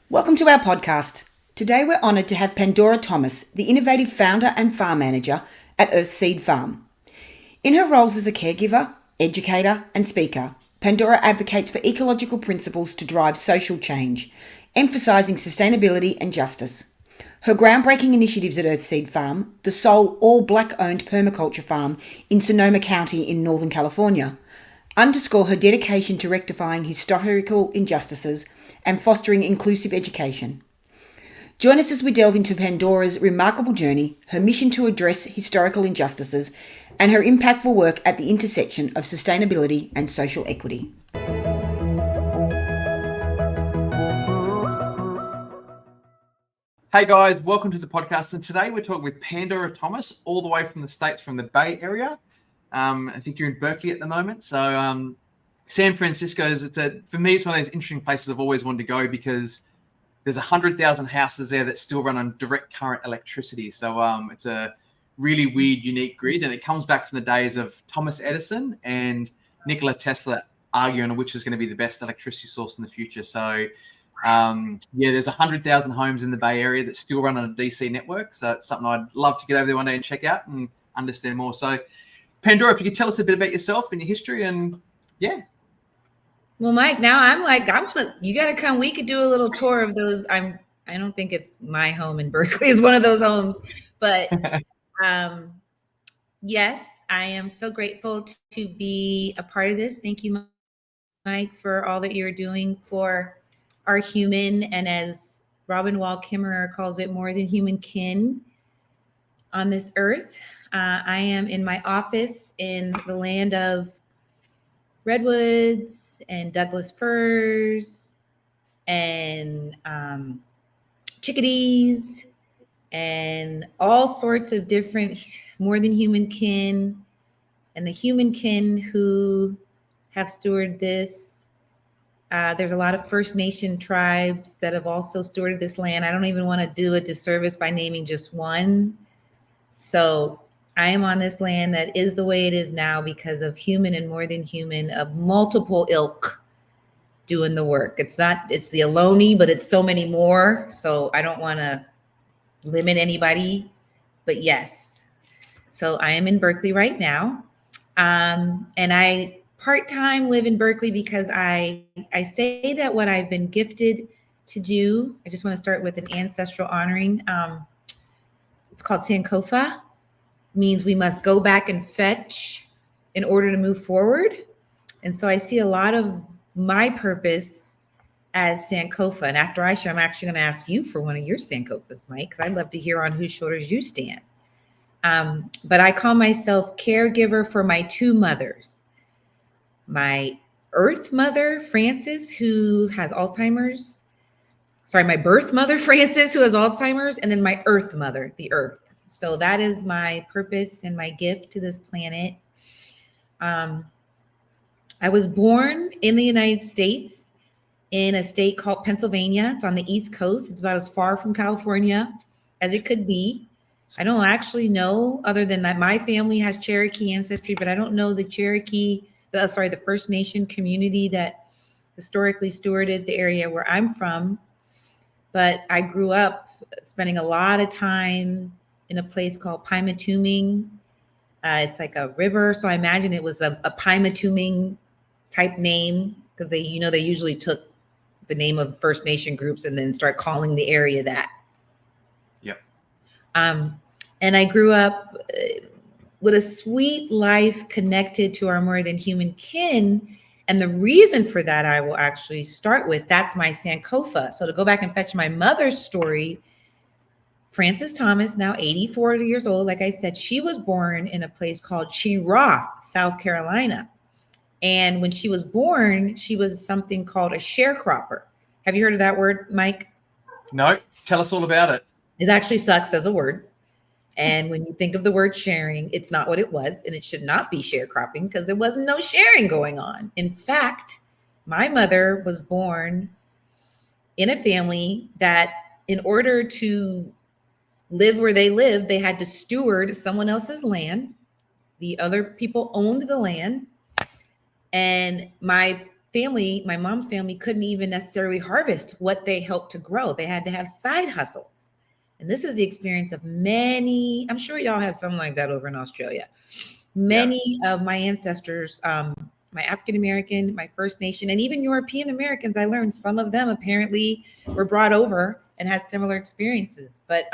Welcome to our podcast. Today we're honoured to have Pandora Thomas, the innovative founder and farm manager at EARTHseed Farm. In her roles as a caregiver, educator and speaker, Pandora advocates for ecological principles to drive social change, emphasising sustainability and justice. Her groundbreaking initiatives at EARTHseed Farm, the sole all-black-owned permaculture farm in Sonoma County in Northern California, underscore her dedication to rectifying historical injustices and fostering inclusive education. Join us as we delve into Pandora's remarkable journey, her mission to address historical injustices, and her impactful work at the intersection of sustainability and social equity. Hey guys, welcome to the podcast. And today we're talking with Pandora Thomas, all the way from the States, from the Bay Area. I think you're in Berkeley at the moment. So San Francisco for me, it's one of those interesting places I've always wanted to go because there's 100,000 houses there that still run on direct current electricity. So it's a really weird, unique grid, and it comes back from the days of Thomas Edison and Nikola Tesla arguing on which is going to be the best electricity source in the future. So there's 100,000 homes in the Bay Area that still run on a DC network. So it's something I'd love to get over there one day and check out and understand more. So Pandora, if you could tell us a bit about yourself and your history, and yeah. Well, Mike, now I'm like, you got to come. We could do a little tour of those. I don't think it's my home in Berkeley is one of those homes, but yes, I am so grateful to be a part of this. Thank you, Mike, for all that you're doing for our human, and as Robin Wall Kimmerer calls it, more than human kin on this earth. I am in my office in the land of redwoods and Douglas firs and chickadees and all sorts of different more than human kin, and the human kin who have stewarded this. There's a lot of First Nation tribes that have also stewarded this land. I don't even want to do a disservice by naming just one. So I am on this land that is the way it is now because of human and more than human of multiple ilk doing the work. It's the Ohlone, but it's so many more. So I don't want to limit anybody, but yes. So I am in Berkeley right now. And I part-time live in Berkeley because I say that what I've been gifted to do, I just want to start with an ancestral honoring. It's called Sankofa. Means we must go back and fetch in order to move forward. And so I see a lot of my purpose as Sankofa. And after I share, I'm actually going to ask you for one of your Sankofas, Mike, because I'd love to hear on whose shoulders you stand. But I call myself caregiver for my two mothers. My earth mother, Frances, who has Alzheimer's. Sorry, my birth mother, Frances, who has Alzheimer's, and then my earth mother, the earth. So that is my purpose and my gift to this planet. I was born in the United States in a state called Pennsylvania. It's on the East Coast. It's about as far from California as it could be. I don't actually know, other than that my family has Cherokee ancestry, but I don't know the the First Nation community that historically stewarded the area where I'm from. But I grew up spending a lot of time in a place called Pymatuming. It's like a river. So I imagine it was a Pymatuming type name because they usually took the name of First Nation groups and then start calling the area that. Yep. And I grew up with a sweet life connected to our more than human kin. And the reason for that, I will actually start with, that's my Sankofa. So to go back and fetch my mother's story, Frances Thomas, now 84 years old, like I said, she was born in a place called Chiraw, South Carolina. And when she was born, she was something called a sharecropper. Have you heard of that word, Mike? No, tell us all about it. It actually sucks as a word. And when you think of the word sharing, it's not what it was. And it should not be sharecropping because there wasn't no sharing going on. In fact, my mother was born in a family that in order to live where they lived, they had to steward someone else's land. The other people owned the land. And my family, my mom's family, couldn't even necessarily harvest what they helped to grow. They had to have side hustles. And this is the experience of many, I'm sure y'all had something like that over in Australia. Many of my ancestors, my African-American, my First Nation, and even European Americans, I learned some of them apparently were brought over and had similar experiences. But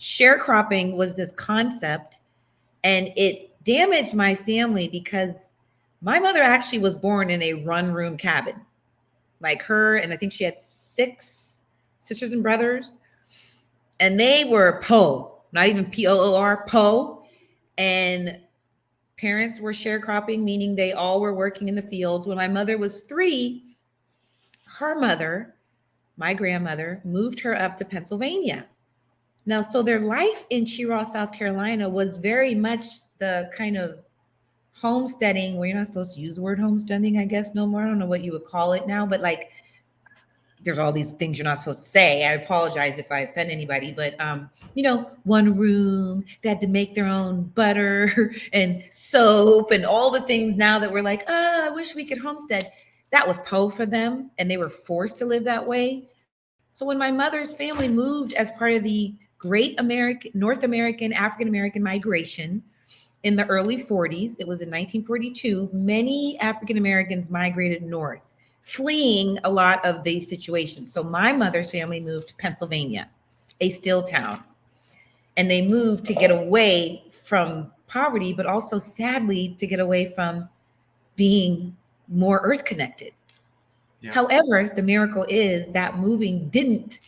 sharecropping was this concept, and it damaged my family because my mother actually was born in a one-room cabin, like her, and I think she had 6 sisters and brothers, and they were POOR, not even POOR, POOR, and parents were sharecropping, meaning they all were working in the fields. When my mother was 3, her mother, my grandmother, moved her up to Pennsylvania. Now, so their life in Cheraw, South Carolina was very much the kind of homesteading where you're not supposed to use the word homesteading, I guess, no more. I don't know what you would call it now, but like there's all these things you're not supposed to say. I apologize if I offend anybody, but one room, they had to make their own butter and soap and all the things now that we're like, I wish we could homestead. That was POE for them, and they were forced to live that way. So when my mother's family moved as part of the Great North American African-American migration in the early 40s, it was in 1942, many African Americans migrated north, fleeing a lot of these situations. So my mother's family moved to Pennsylvania, a steel town, and they moved to get away from poverty, but also sadly to get away from being more earth connected. Yeah. However, the miracle is that moving didn't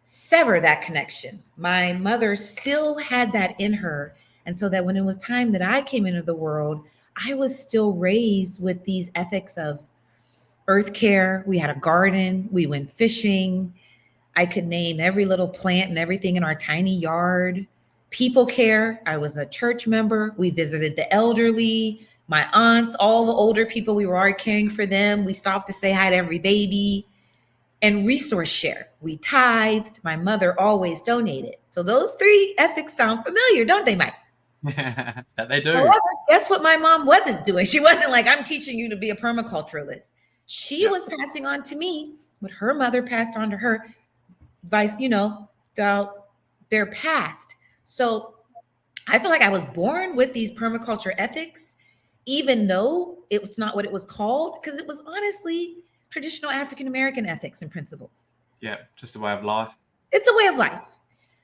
sever that connection. My mother still had that in her. And so that when it was time that I came into the world, I was still raised with these ethics of earth care. We had a garden. We went fishing. I could name every little plant and everything in our tiny yard. People care. I was a church member. We visited the elderly, my aunts, all the older people. We were already caring for them. We stopped to say hi to every baby. And resource share. We tithed. My mother always donated. So those 3 ethics sound familiar, don't they, Mike? Yeah, they do. However, guess what my mom wasn't doing? She wasn't like, I'm teaching you to be a permaculturalist. She was passing on to me what her mother passed on to her by, their past. So I feel like I was born with these permaculture ethics, even though it was not what it was called, because it was honestly traditional African-American ethics and principles. Yeah, just a way of life. It's a way of life.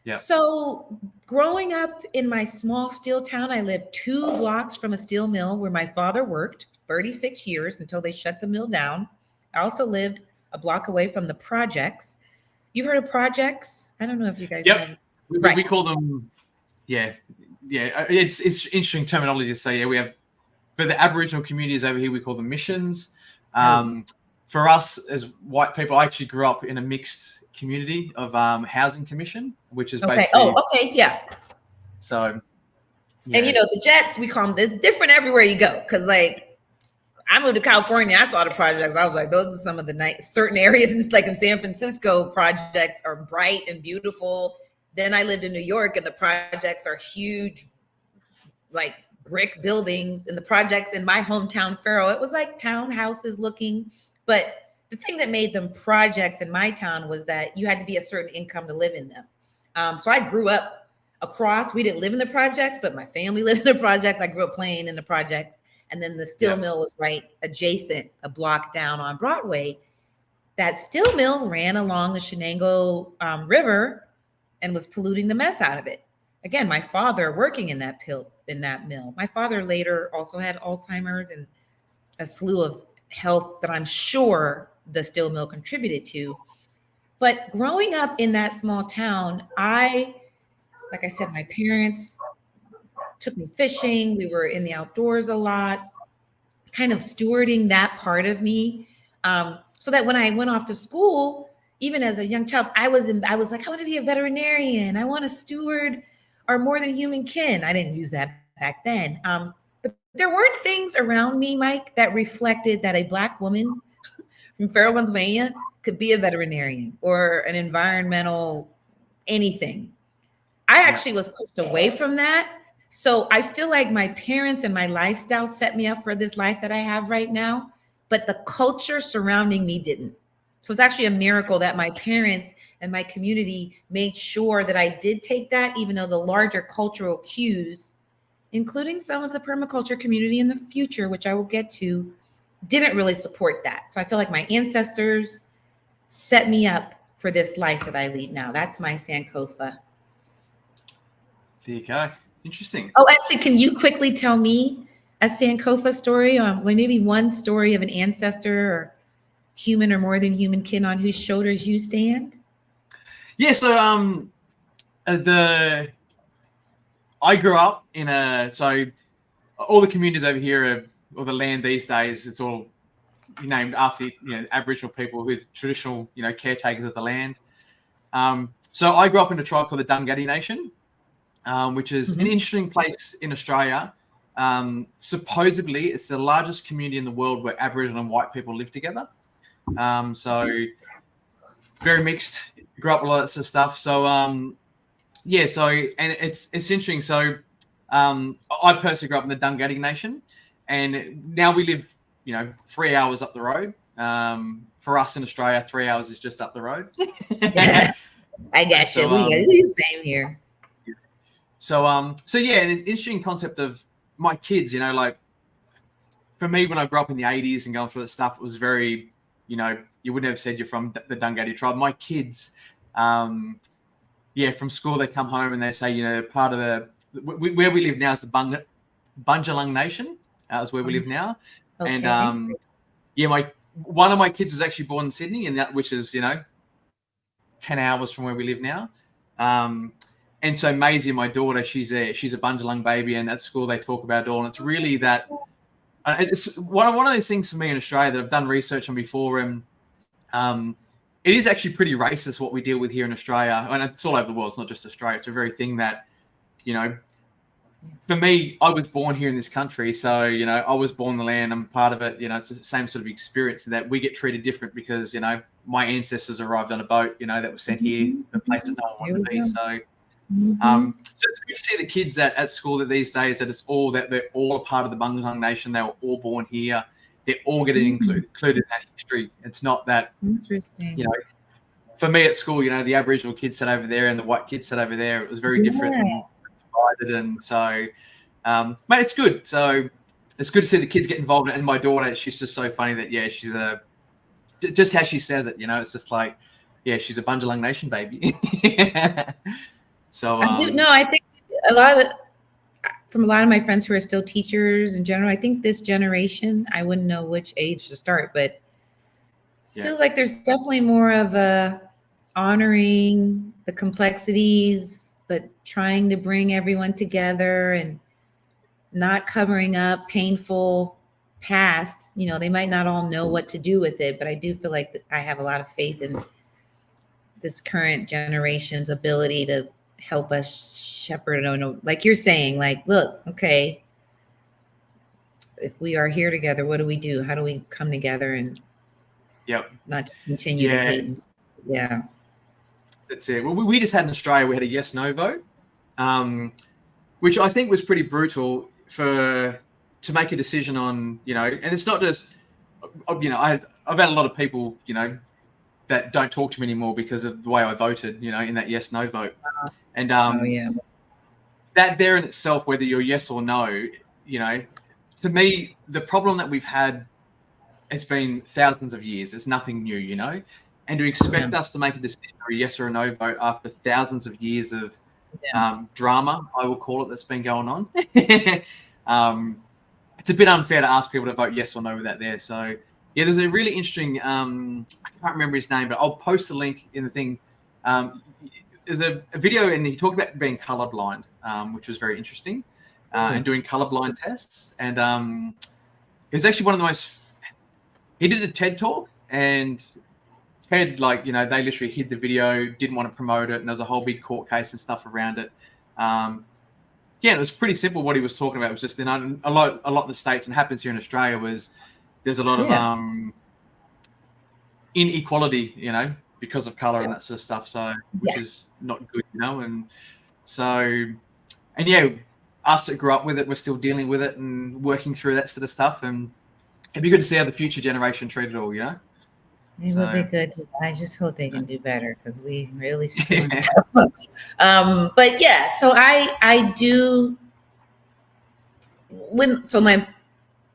Yeah. So growing up in my small steel town, I lived 2 blocks from a steel mill where my father worked 36 years until they shut the mill down. I also lived a block away from the projects. You've heard of projects? I don't know if you guys have. We call them, it's interesting terminology to say. We have, for the Aboriginal communities over here, we call them missions. For us as white people, I actually grew up in a mixed community of housing commission, which is basically So, and the Jets, we call them. It's different everywhere you go, because like I moved to California, I saw the projects. I was like, those are some of the nice certain areas, like in San Francisco, projects are bright and beautiful. Then I lived in New York, and the projects are huge, like brick buildings. And the projects in my hometown, Faro, it was like townhouses looking. But the thing that made them projects in my town was that you had to be a certain income to live in them. So I grew up across. We didn't live in the projects, but my family lived in the projects. I grew up playing in the projects. And then the steel mill was right adjacent, a block down on Broadway. That steel mill ran along the Shenango River and was polluting the mess out of it. Again, my father working in that mill. My father later also had Alzheimer's and a slew of health that I'm sure the steel mill contributed to. But growing up in that small town, like I said, my parents took me fishing. We were in the outdoors a lot, kind of stewarding that part of me. So that when I went off to school, even as a young child, I was like, I want to be a veterinarian. I want to steward our more than human kin. I didn't use that back then. But there weren't things around me, Mike, that reflected that a Black woman from Faro, Pennsylvania could be a veterinarian or an environmental anything. I actually was pushed away from that. So I feel like my parents and my lifestyle set me up for this life that I have right now. but the culture surrounding me didn't. So it's actually a miracle that my parents and my community made sure that I did take that, even though the larger cultural cues, including some of the permaculture community in the future, which I will get to, didn't really support that. So I feel like my ancestors set me up for this life that I lead now. That's my Sankofa. There you go. Interesting. Oh, actually, can you quickly tell me a Sankofa story, maybe one story of an ancestor or human or more than human kin on whose shoulders you stand? Yeah, so I grew up in so all the communities over here or the land these days, it's all named after Aboriginal people with traditional caretakers of the land. So I grew up in a tribe called the Dungati Nation, which is an interesting place in Australia. Supposedly, it's the largest community in the world where Aboriginal and white people live together. So very mixed. Grew up with a lot of stuff. So and it's interesting. So I personally grew up in the Dungati Nation, and now we live 3 hours up the road. For us in Australia, 3 hours is just up the road. Yeah, I got you. So, We got the same here. So and it's an interesting concept of my kids. Like for me, when I grew up in the 80s and going through that stuff, it was very, you wouldn't have said you're from the Dungati tribe. My kids, from school they come home and they say, part of where we live now is the Bundjalung Nation. Is where we live now. Okay. And one of my kids was actually born in Sydney, and which is 10 hours from where we live now. And so Maisie, my daughter, she's a Bundjalung baby, and at school they talk about it all. And it's really that it's one of those things for me in Australia that I've done research on before, and it is actually pretty racist what we deal with here in Australia, and it's all over the world. It's not just Australia. It's a very thing that for me, I was born here in this country, so I was born in the land. I'm part of it. It's the same sort of experience that we get treated different because my ancestors arrived on a boat, that was sent here, the place that no one wanted to be. So, so it's good to see the kids at school that these days that they're all a part of the Bundjalung Nation. They were all born here. They're all getting included in that history. It's not that interesting. For me at school, the Aboriginal kids sat over there and the white kids sat over there. It was very different. And so, mate, it's good. So it's good to see the kids get involved. And my daughter, she's just so funny that, she's just how she says it, it's just like, she's a Bundjalung Nation baby. So, I think from a lot of my friends who are still teachers in general, I think this generation, I wouldn't know which age to start, but still like there's definitely more of a honoring the complexities, but trying to bring everyone together and not covering up painful past. They might not all know what to do with it, but I do feel like I have a lot of faith in this current generation's ability to help us shepherd it. Like you're saying, like, look, okay, if we are here together, what do we do? How do we come together and not just continue to hate? That's it. Well, we just had in Australia, we had a yes/no vote, which I think was pretty brutal to make a decision on, and it's not just, I've had a lot of people, that don't talk to me anymore because of the way I voted, in that yes/no vote. And that there in itself, whether you're yes or no, to me, the problem that we've had, it's been thousands of years. It's nothing new, and to expect us to make a decision or a yes or a no vote after thousands of years of drama, I will call it, that's been going on. It's a bit unfair to ask people to vote yes or no with that there. So there's a really interesting, I can't remember his name, but I'll post the link in the thing. There's a video, and he talked about being colorblind, which was very interesting, and doing colorblind tests. And it was actually one of the most, he did a TED talk, and TED, they literally hid the video, didn't want to promote it, and there was a whole big court case and stuff around it. It was pretty simple what he was talking about. It was just a lot of the states, and happens here in Australia, was there's a lot of inequality, because of color and that sort of stuff. So, which is not good, and so, and us that grew up with it, we're still dealing with it and working through that sort of stuff. And it'd be good to see how the future generation treat it all, you know? It So, would be good. I just hope they can do better because we really screwing stuff up. But yeah, so I do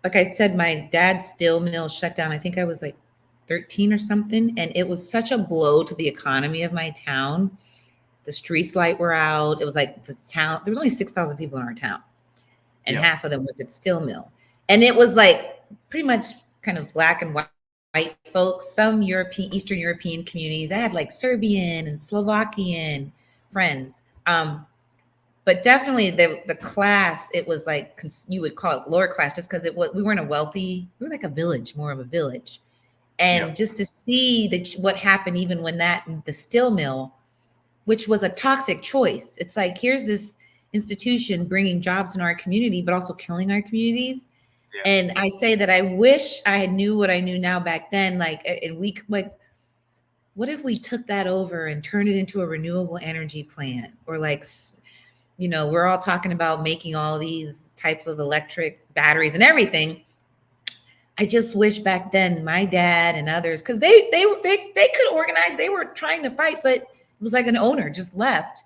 like I said, my dad's steel mill shut down. I think I was like 13 or something, and it was such a blow to the economy of my town. The streets light were out. It was like the town. There was only 6,000 people in our town, and half of them worked at steel mill, and it was like pretty much kind of black and white folks, some Eastern European communities. I had like Serbian and Slovakian friends. But definitely the class, it was like, you would call it lower class just because we weren't we were like a village, more of a village. And just to see what happened, even when the steel mill, which was a toxic choice. It's like, here's this institution bringing jobs in our community, but also killing our communities. Yeah. And I say that I wish I had knew what I knew now back then. What if we took that over and turned it into a renewable energy plant? Or like, we're all talking about making all these types of electric batteries and everything. I just wish back then my dad and others, because they could organize. They were trying to fight, but it was like an owner just left.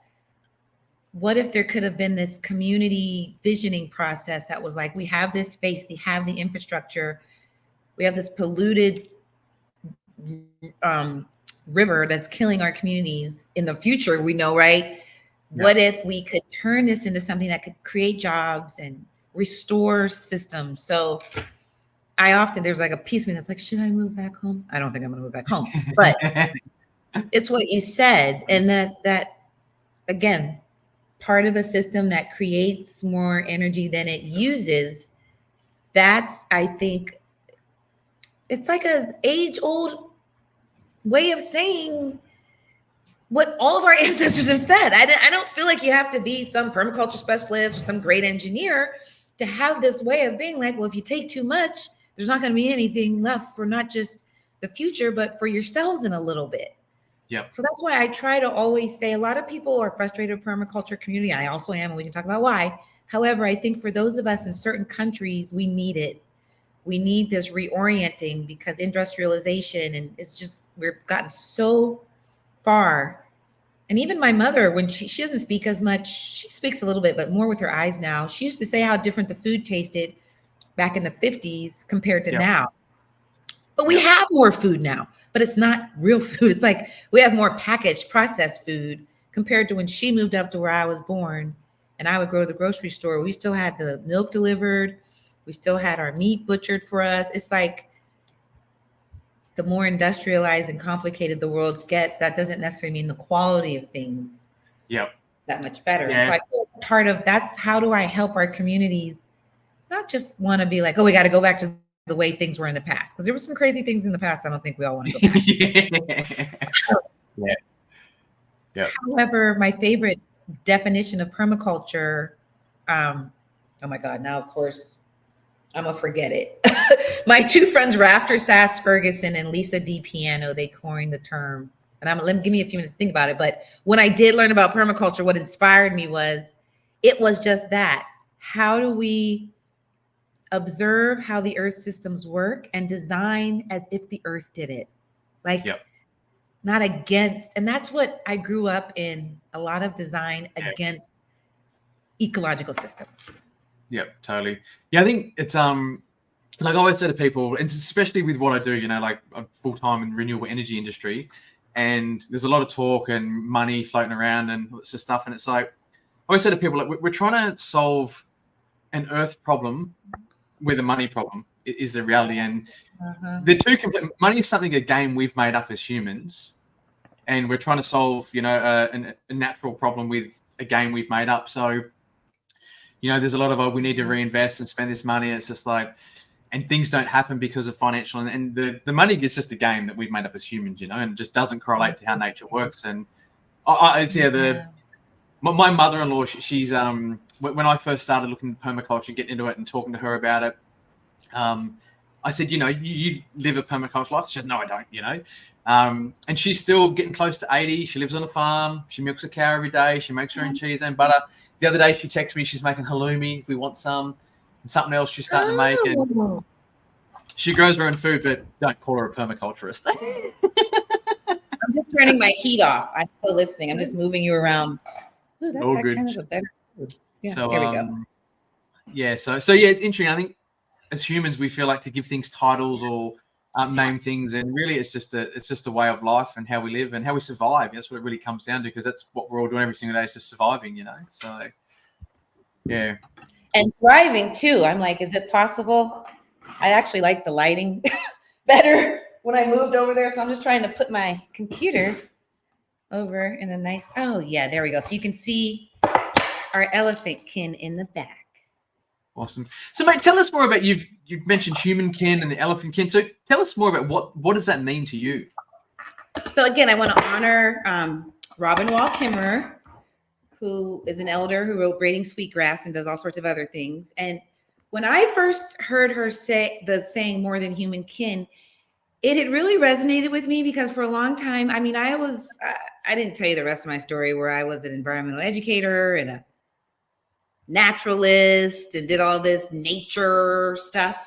What if there could have been this community visioning process that was like, we have this space, we have the infrastructure, we have this polluted river that's killing our communities in the future, we know, right? Yeah. What if we could turn this into something that could create jobs and restore systems? So there's like a piece of me that's like, should I move back home? I don't think I'm going to move back home, but it's what you said. And that again, part of a system that creates more energy than it uses, I think it's like an age-old way of saying what all of our ancestors have said. I don't feel like you have to be some permaculture specialist or some great engineer to have this way of being like, well, if you take too much, there's not going to be anything left for not just the future, but for yourselves in a little bit. Yeah. So that's why I try to always say, a lot of people are frustrated with permaculture community. I also am, and we can talk about why. However, I think for those of us in certain countries, we need it. We need this reorienting because industrialization, and it's just, we've gotten so far. And even my mother, when she doesn't speak as much, she speaks a little bit, but more with her eyes now. She used to say how different the food tasted back in the 50s compared to now. But we have more food now, but it's not real food. It's like we have more packaged, processed food compared to when she moved up to where I was born and I would go to the grocery store. We still had the milk delivered. We still had our meat butchered for us. It's like the more industrialized and complicated the world gets, that doesn't necessarily mean the quality of things that much better. Yeah. So I feel part of that's how do I help our communities not just want to be like, oh, we got to go back to the way things were in the past, because there were some crazy things in the past. I don't think we all want to go back. Yeah. However, my favorite definition of permaculture, oh my God, now of course I'm gonna forget it. My two friends, Rafter Sass Ferguson and Lisa D. Piano, they coined the term. And give me a few minutes to think about it. But when I did learn about permaculture, what inspired me was just that. How do we observe how the earth systems work and design as if the earth did it? Not against. And that's what I grew up in, a lot of design against ecological systems. Yeah, totally. Yeah, I think it's like I always say to people, and especially with what I do, like I'm full-time in the renewable energy industry, and there's a lot of talk and money floating around and all this stuff. And it's like, I always say to people, like, we're trying to solve an earth problem with a money problem is the reality. And the two money is something, a game we've made up as humans, and we're trying to solve, a natural problem with a game we've made up. So, there's a lot of, we need to reinvest and spend this money. It's just like, and things don't happen because of financial, and the money is just a game that we've made up as humans, and it just doesn't correlate to how nature works. And my mother-in-law, she's when I first started looking at permaculture, getting into it and talking to her about it, I said, you live a permaculture life? She said, no, I don't, and she's still getting close to 80. She lives on a farm. She milks a cow every day. She makes her own cheese and butter. The other day, she texted me, she's making halloumi if we want some, and something else she's starting to make. She grows her own food, but don't call her a permaculturist. I'm just turning my heat off. I'm still listening. I'm just moving you around. Ooh, that's All like good. kind of a better. Yeah, So, there we go. Yeah, so yeah, it's interesting. I think as humans, we feel like to give things titles or name things, and really, it's just a way of life and how we live and how we survive. That's what it really comes down to, because that's what we're all doing every single day, is just surviving. So yeah. And thriving too. I'm like, is it possible? I actually like the lighting better when I moved over there. So I'm just trying to put my computer over in a nice, oh yeah, there we go. So you can see our elephant kin in the back. Awesome. So mate, tell us more about, you've mentioned human kin and the elephant kin. So tell us more about what does that mean to you? So again, I want to honor Robin Wall Kimmerer, who is an elder who wrote Braiding Sweetgrass and does all sorts of other things. And when I first heard her say the saying more than human kin, it had really resonated with me, because for a long time, I mean, I didn't tell you the rest of my story, where I was an environmental educator and a naturalist and did all this nature stuff.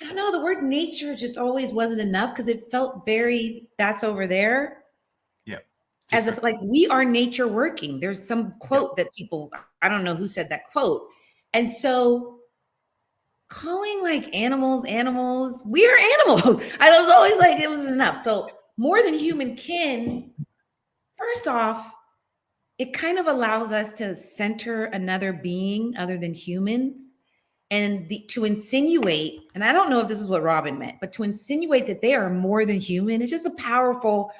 I don't know, the word nature just always wasn't enough, because it felt very, that's over there. Yeah. As if like we are nature working. There's some quote that people, I don't know who said that quote. And so calling like animals, we are animals. I was always like, it was enough. So more than human kin, first off, it kind of allows us to center another being other than humans, and to insinuate, and I don't know if this is what Robin meant, but to insinuate that they are more than human, it's just a powerful,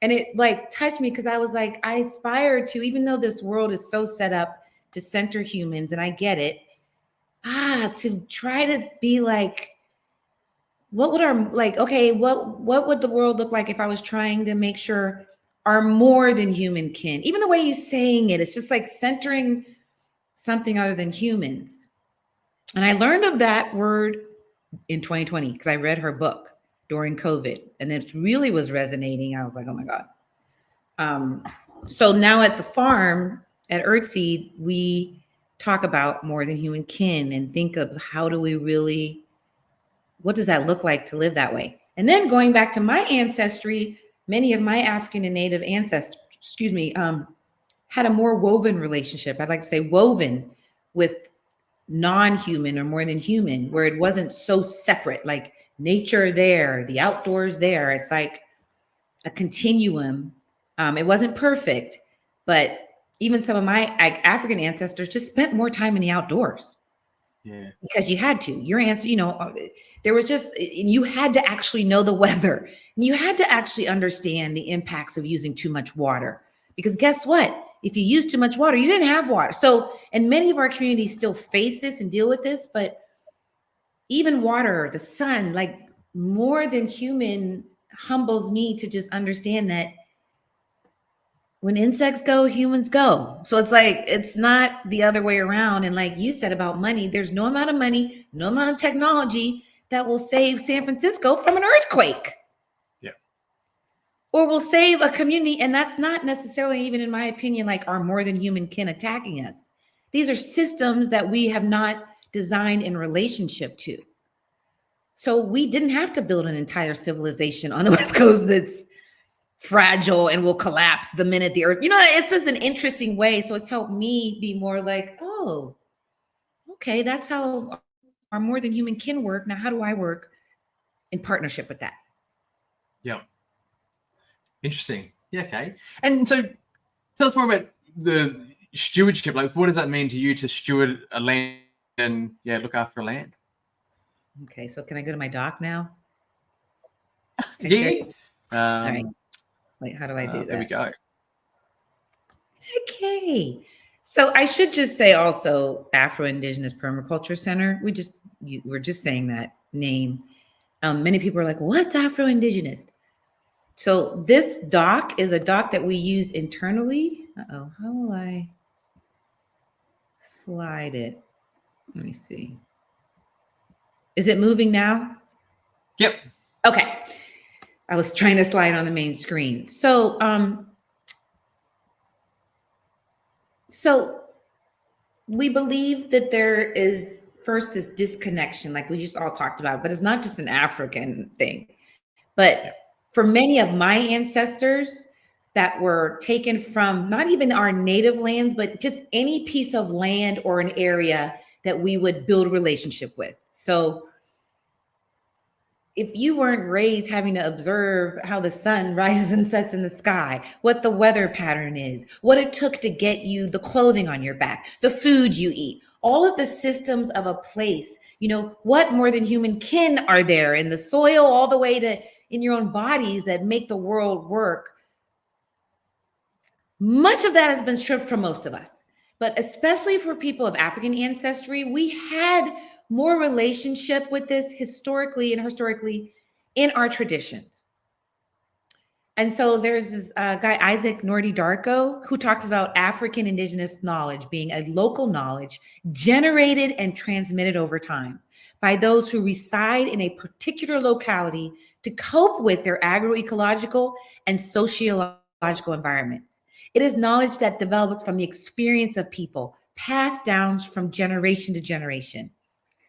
and it like touched me, because I was like, I aspire to, even though this world is so set up to center humans, and I get it, to try to be like, what would our, like, okay, what would the world look like if I was trying to make sure our more than human kin, even the way you're saying it, it's just like centering something other than humans. And I learned of that word in 2020 because I read her book during COVID, and it really was resonating. I was like, oh my God. So now at the farm at EARTHseed, we talk about more than human kin and think of how do we really, what does that look like to live that way? And then going back to my ancestry, many of my African and Native ancestors, had a more woven relationship. I'd like to say woven with non-human or more than human, where it wasn't so separate, like nature there, the outdoors there. It's like a continuum. It wasn't perfect, but even some of my African ancestors just spent more time in the outdoors. Yeah. Because you had to. Your ancestors, there was just, you had to actually know the weather. And you had to actually understand the impacts of using too much water. Because guess what? If you use too much water, you didn't have water. So, and many of our communities still face this and deal with this, but even water, the sun, like more than human, humbles me to just understand that when insects go, humans go. So it's like, it's not the other way around. And like you said about money, there's no amount of money, no amount of technology that will save San Francisco from an earthquake. Yeah. Or will save a community. And that's not necessarily, even in my opinion, like our more than human kin attacking us. These are systems that we have not designed in relationship to. So we didn't have to build an entire civilization on the West Coast that's fragile and will collapse the minute the earth, it's just an interesting way. So it's helped me be more like, oh, okay, that's how our more than human kin work. Now, how do I work in partnership with that? Yeah. Interesting. Yeah. Okay. And so tell us more about the stewardship. Like, what does that mean to you to steward a land and look after a land? Okay. So can I go to my doc now? Yeah. All right. Wait, how do I do that? There we go. Okay. So I should just say also Afro-Indigenous Permaculture Center. We're just saying that name. Many people are like, what's Afro-Indigenous? So this doc is a doc that we use internally. Uh-oh, how will I slide it? Let me see. Is it moving now? Yep. Okay. I was trying to slide on the main screen. So we believe that there is first this disconnection, like we just all talked about, but it's not just an African thing. But for many of my ancestors that were taken from not even our native lands, but just any piece of land or an area that we would build relationship with. So if you weren't raised having to observe how the sun rises and sets in the sky, what the weather pattern is, what it took to get you the clothing on your back, the food you eat, all of the systems of a place, what more than human kin are there in the soil, all the way to in your own bodies that make the world work. Much of that has been stripped from most of us, but especially for people of African ancestry, we had more relationship with this historically in our traditions. And so there's this guy, Isaac Nordy Darko, who talks about African indigenous knowledge being a local knowledge generated and transmitted over time by those who reside in a particular locality to cope with their agroecological and sociological environments. It is knowledge that develops from the experience of people, passed down from generation to generation.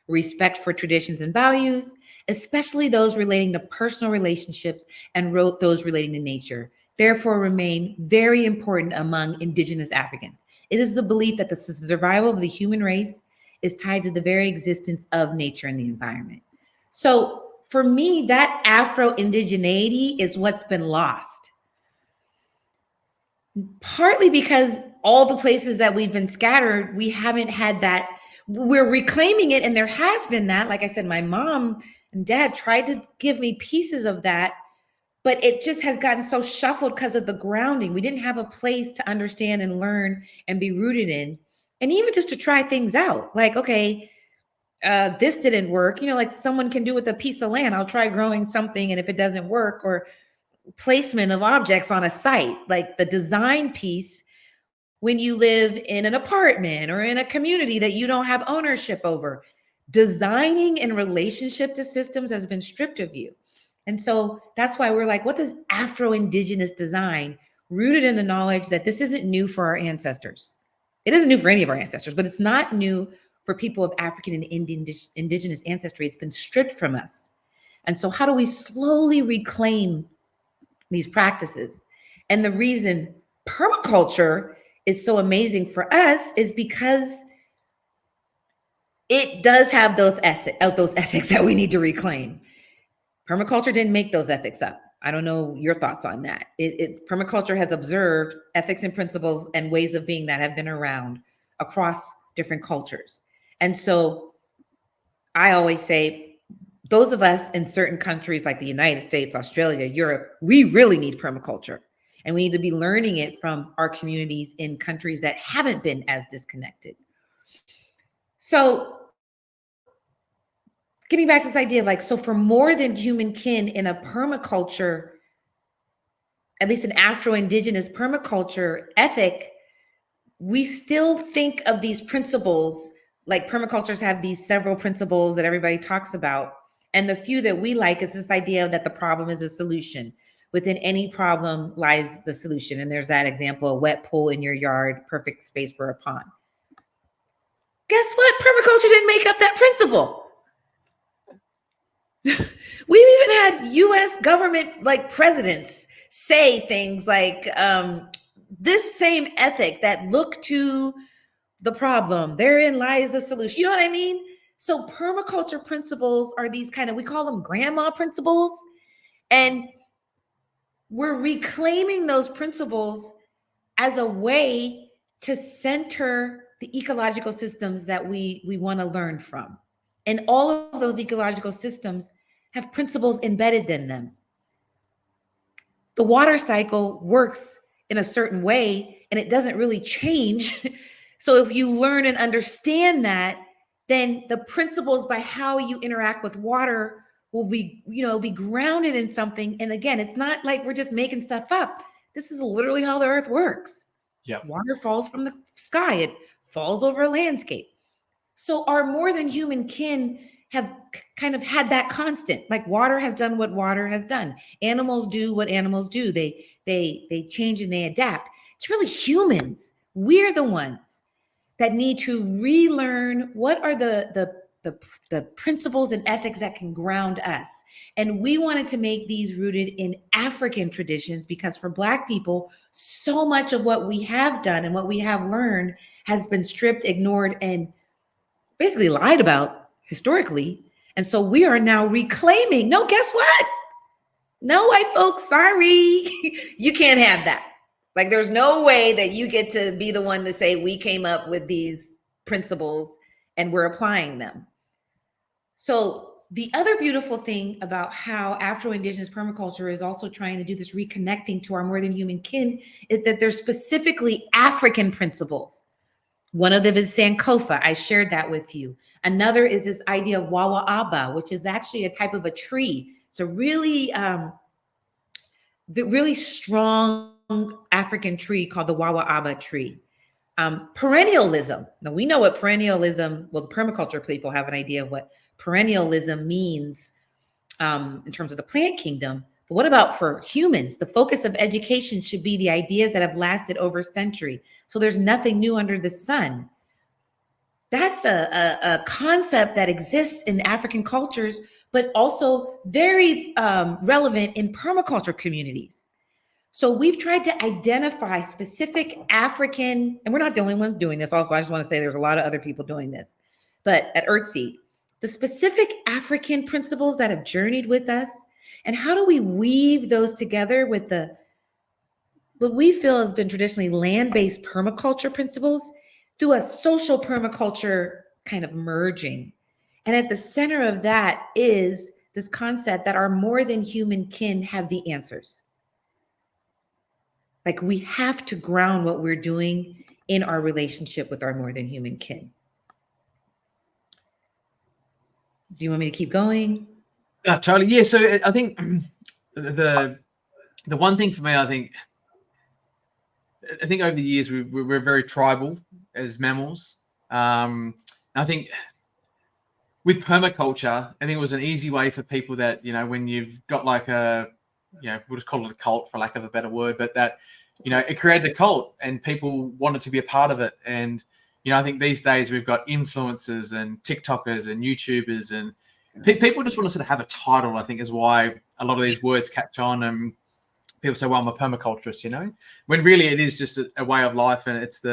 Respect for traditions and values, especially those relating to personal relationships and those relating to nature, therefore remain very important among indigenous Africans. It is the belief that the survival of the human race is tied to the very existence of nature and the environment. So for me, that Afro-indigeneity is what's been lost. Partly because all the places that we've been scattered, we haven't had that. We're reclaiming it, and there has been that. Like I said, my mom and dad tried to give me pieces of that, but it just has gotten so shuffled because of the grounding. We didn't have a place to understand and learn and be rooted in, and even just to try things out. Like, okay, this didn't work. Like someone can do with a piece of land. I'll try growing something, and if it doesn't work, or placement of objects on a site, like the design piece. When you live in an apartment or in a community that you don't have ownership over, designing in relationship to systems has been stripped of you. And so that's why we're like, what does Afro-Indigenous design, rooted in the knowledge that this isn't new for our ancestors? It isn't new for any of our ancestors, but it's not new for people of African and indigenous ancestry. It's been stripped from us. And so how do we slowly reclaim these practices? And the reason permaculture is so amazing for us is because it does have those ethics that we need to reclaim. Permaculture didn't make those ethics up. I don't know your thoughts on that. Permaculture has observed ethics and principles and ways of being that have been around across different cultures. And so I always say, those of us in certain countries like the United States, Australia, Europe, we really need permaculture. And we need to be learning it from our communities in countries that haven't been as disconnected. So getting back to this idea of so for more than human kin in a permaculture, at least an Afro-Indigenous permaculture ethic, we still think of these principles, like permacultures have these several principles that everybody talks about. And the few that we like is this idea that the problem is a solution. Within any problem lies the solution. And there's that example, a wet pool in your yard, perfect space for a pond. Guess what? Permaculture didn't make up that principle. We've even had US government presidents say things like this same ethic that look to the problem, therein lies the solution. You know what I mean? So permaculture principles are these we call them grandma principles. And we're reclaiming those principles as a way to center the ecological systems that we want to learn from. And all of those ecological systems have principles embedded in them. The water cycle works in a certain way and it doesn't really change. So if you learn and understand that, then the principles by how you interact with water will be grounded in something. And again, it's not like we're just making stuff up. This is literally how the earth works. Yeah. Water falls from the sky. It falls over a landscape. So our more than human kin have kind of had that constant. Like water has done what water has done. Animals do what animals do. They change and they adapt. It's really humans. We're the ones that need to relearn what are the the principles and ethics that can ground us. And we wanted to make these rooted in African traditions, because for Black people, so much of what we have done and what we have learned has been stripped, ignored, and basically lied about historically. And so we are now reclaiming. No, guess what? No, white folks, sorry. You can't have that. Like, there's no way that you get to be the one to say we came up with these principles and we're applying them. So the other beautiful thing about how Afro-Indigenous permaculture is also trying to do this reconnecting to our more than human kin is that there's specifically African principles. One of them is Sankofa. I shared that with you. Another is this idea of Wawa-aba, which is actually a type of a tree. It's a really, really strong African tree called the Wawa-aba tree. Perennialism. Now, we know what perennialism, well, the permaculture people have an idea of what perennialism means in terms of the plant kingdom. But what about for humans? The focus of education should be the ideas that have lasted over a century. So there's nothing new under the sun. That's a concept that exists in African cultures, but also very relevant in permaculture communities. So we've tried to identify specific African, and we're not the only ones doing this. Also, I just want to say there's a lot of other people doing this. But at EARTHseed, the specific African principles that have journeyed with us, and how do we weave those together with what we feel has been traditionally land-based permaculture principles through a social permaculture kind of merging. And at the center of that is this concept that our more than human kin have the answers. Like, we have to ground what we're doing in our relationship with our more than human kin. Do you want me to keep going? Totally. Yeah. So I think the one thing for me, I think over the years we're very tribal as mammals. I think with permaculture, I think it was an easy way for people that, when you've got like we'll just call it a cult for lack of a better word, but that, it created a cult and people wanted to be a part of it. And, I think these days we've got influencers and TikTokers and YouTubers, and people just want to sort of have a title, I think, is why a lot of these words catch on. And people say, well, I'm a permaculturist, when really it is just a way of life. And it's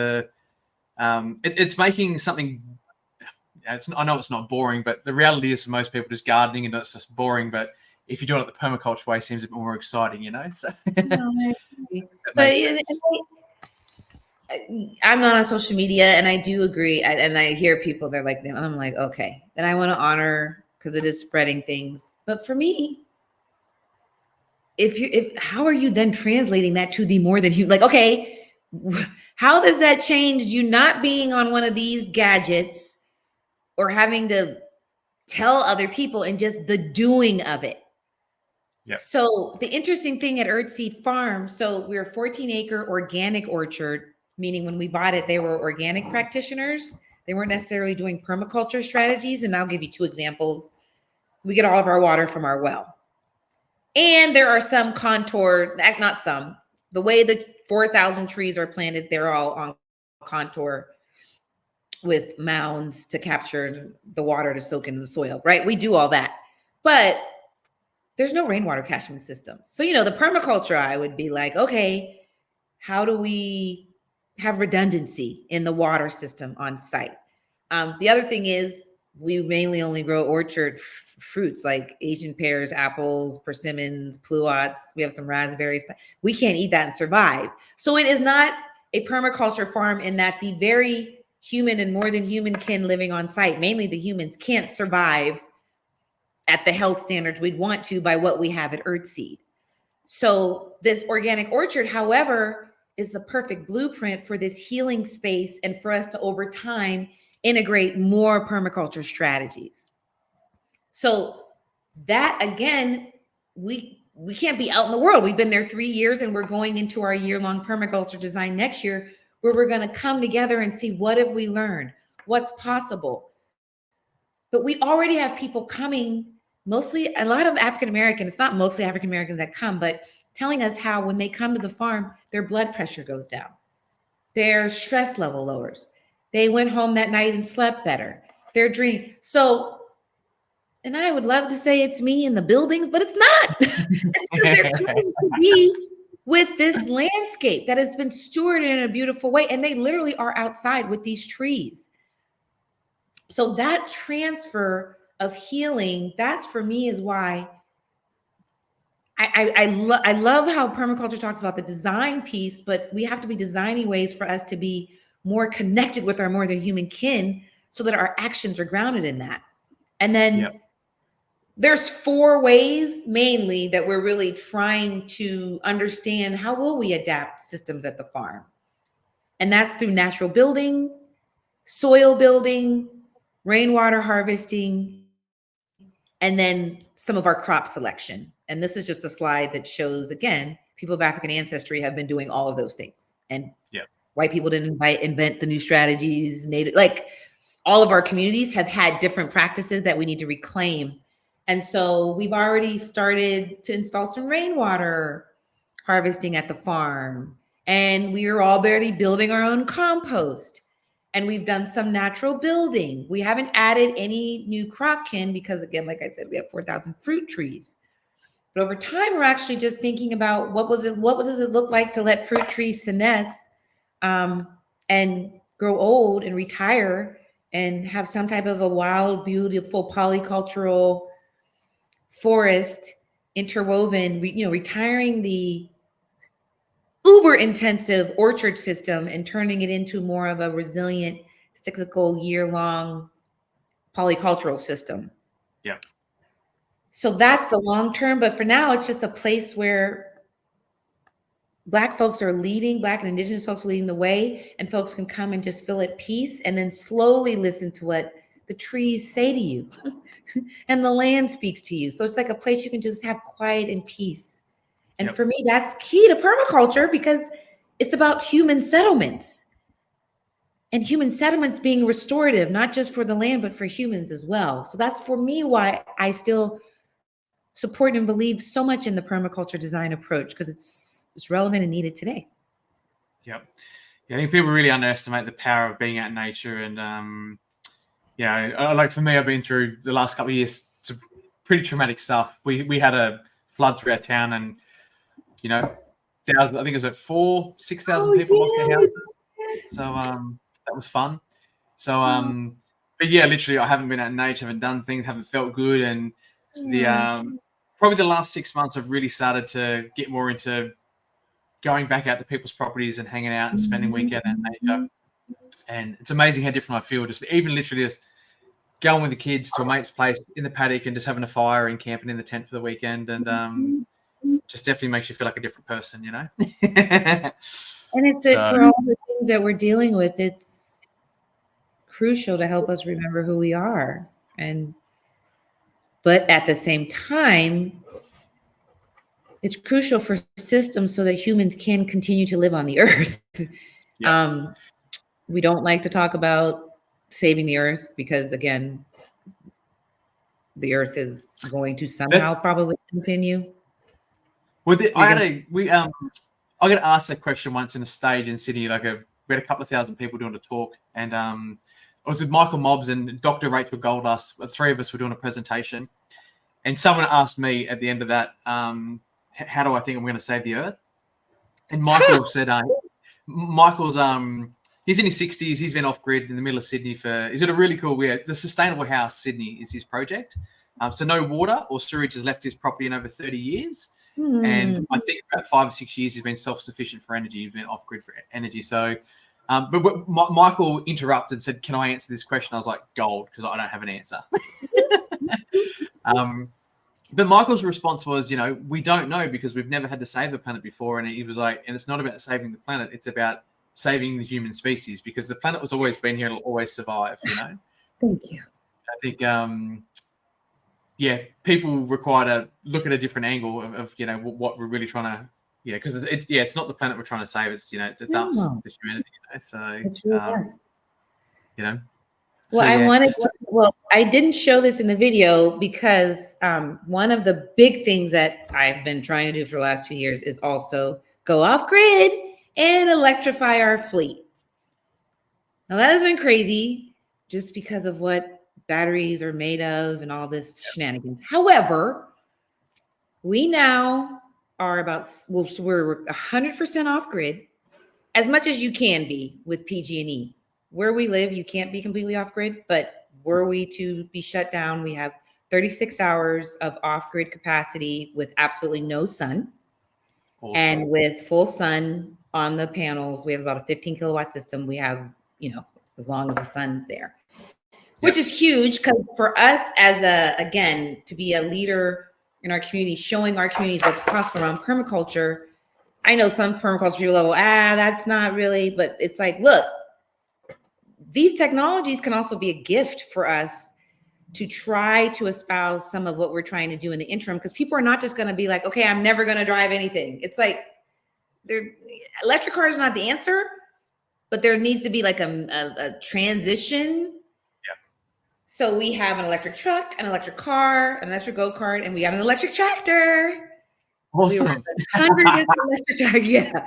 it's making something, I know it's not boring, but the reality is for most people just gardening and it's just boring. But if you do it the permaculture way, it seems a bit more exciting, So, but I'm not on social media, and I do agree. And I hear people, they're like, and I'm like, okay. And I want to honor, because it is spreading things. But for me, how are you then translating that to the more than human? Like, okay, how does that change you not being on one of these gadgets or having to tell other people and just the doing of it? Yeah. So the interesting thing at EARTHseed Farm, so we're a 14-acre organic orchard, meaning when we bought it, they were organic practitioners. They weren't necessarily doing permaculture strategies. And I'll give you two examples. We get all of our water from our well. And there are some not some, the way the 4,000 trees are planted, they're all on contour with mounds to capture the water to soak into the soil, right? We do all that. But there's no rainwater catchment system. So, the permaculture, I would be like, okay, how do we have redundancy in the water system on site? The other thing is we mainly only grow orchard fruits like Asian pears, apples, persimmons, pluots. We have some raspberries, but we can't eat that and survive. So it is not a permaculture farm in that the very human and more than human kin living on site, mainly the humans, can't survive at the health standards we'd want to by what we have at EARTHseed. So this organic orchard, however, is the perfect blueprint for this healing space and for us to, over time, integrate more permaculture strategies. So that, again, we can't be out in the world. We've been there 3 years and we're going into our year-long permaculture design next year, where we're going to come together and see what have we learned, what's possible. But we already have people coming, mostly a lot of African-Americans, it's not mostly African-Americans that come, but telling us how when they come to the farm, their blood pressure goes down. Their stress level lowers. They went home that night and slept better. Their dream. So, and I would love to say it's me in the buildings, but it's not. It's because they're coming to be with this landscape that has been stewarded in a beautiful way. And they literally are outside with these trees. So that transfer of healing, that's for me is why I love how permaculture talks about the design piece, but we have to be designing ways for us to be more connected with our more than human kin so that our actions are grounded in that. And then there's 4 ways mainly that we're really trying to understand how will we adapt systems at the farm. And that's through natural building, soil building, rainwater harvesting, and then some of our crop selection. And this is just a slide that shows, again, people of African ancestry have been doing all of those things. And white people didn't invent the new strategies, native, like all of our communities have had different practices that we need to reclaim. And so we've already started to install some rainwater harvesting at the farm. And we are already building our own compost. And we've done some natural building. We haven't added any new crop kin because, again, like I said, we have 4,000 fruit trees. But over time, we're actually just thinking about what does it look like to let fruit trees senesce and grow old and retire and have some type of a wild, beautiful polycultural forest interwoven, retiring the uber intensive orchard system and turning it into more of a resilient, cyclical, year-long polycultural system. Yeah. So that's the long term, but for now, it's just a place where Black folks are leading, Black and Indigenous folks are leading the way, and folks can come and just feel at peace and then slowly listen to what the trees say to you and the land speaks to you. So it's like a place you can just have quiet and peace. And for me, that's key to permaculture because it's about human settlements and human settlements being restorative, not just for the land, but for humans as well. So that's for me why I still support and believe so much in the permaculture design approach because it's relevant and needed today. Yep. Yeah, I think people really underestimate the power of being out in nature. And like for me, I've been through the last couple of years some pretty traumatic stuff. We had a flood through our town and, thousands, I think it was 6,000 people lost their houses. So that was fun. So, but yeah, literally I haven't been out in nature, haven't done things, haven't felt good. And probably the last 6 months I've really started to get more into going back out to people's properties and hanging out and spending weekend in nature. And it's amazing how different I feel. Just even literally just going with the kids to a mate's place in the paddock and just having a fire and camping in the tent for the weekend. And just definitely makes you feel like a different person, And it's for all the things that we're dealing with, it's crucial to help us remember who we are. But at the same time, it's crucial for systems so that humans can continue to live on the earth. We don't like to talk about saving the earth because, again, the earth is going to somehow probably continue. I got asked that question once in a stage in Sydney. We had a couple of thousand people doing a talk, and I was with Michael Mobbs and Dr. Rachel Goldust. The 3 of us were doing a presentation, and someone asked me at the end of that, how do I think I'm going to save the earth? And Michael said, Michael's he's in his 60s. He's been off grid in the middle of Sydney he's got a really cool the Sustainable House Sydney is his project. So no water or sewage has left his property in over 30 years. And I think about 5 or 6 years he's been self-sufficient for energy. He's been off grid for energy. So, but Michael interrupted and said, "Can I answer this question?" I was like, "Gold," because I don't have an answer. But Michael's response was, we don't know because we've never had to save the planet before. And he was like, and it's not about saving the planet. It's about saving the human species because the planet was always been here. It'll always survive, Thank you. I think, people require to look at a different angle of what we're really trying to, because it's not the planet we're trying to save. It's, it's us, the humanity, So, Well, I didn't show this in the video because one of the big things that I've been trying to do for the last 2 years is also go off grid and electrify our fleet. Now that has been crazy just because of what batteries are made of and all this shenanigans. However, we now are we're 100% off grid, as much as you can be with PG&E. Where we live, you can't be completely off grid, but were we to be shut down, we have 36 hours of off grid capacity with absolutely no sun. Awesome. And with full sun on the panels, we have about a 15 kilowatt system. We have, as long as the sun's there, which is huge, because for us again, to be a leader in our community, showing our communities what's possible around permaculture. I know some permaculture people level, that's not really, but it's like, look, these technologies can also be a gift for us to try to espouse some of what we're trying to do in the interim, because people are not just going to be like, okay, I'm never going to drive anything. It's like, electric car is not the answer, but there needs to be like a transition. So we have an electric truck, an electric car, an electric go-kart, and we got an electric tractor. Awesome. Yeah.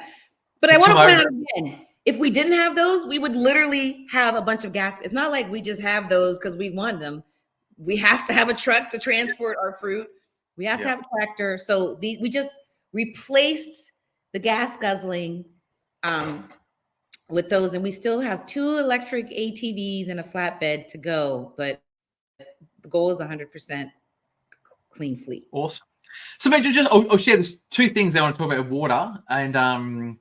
But I want to point out again, if we didn't have those, we would literally have a bunch of gas. It's not like we just have those because we want them. We have to have a truck to transport our fruit. We have to have a tractor. So we just replaced the gas guzzling with those, and we still have 2 electric ATVs and a flatbed to go, but the goal is 100% clean fleet. Awesome. So maybe I'll share this 2 things I want to talk about: water and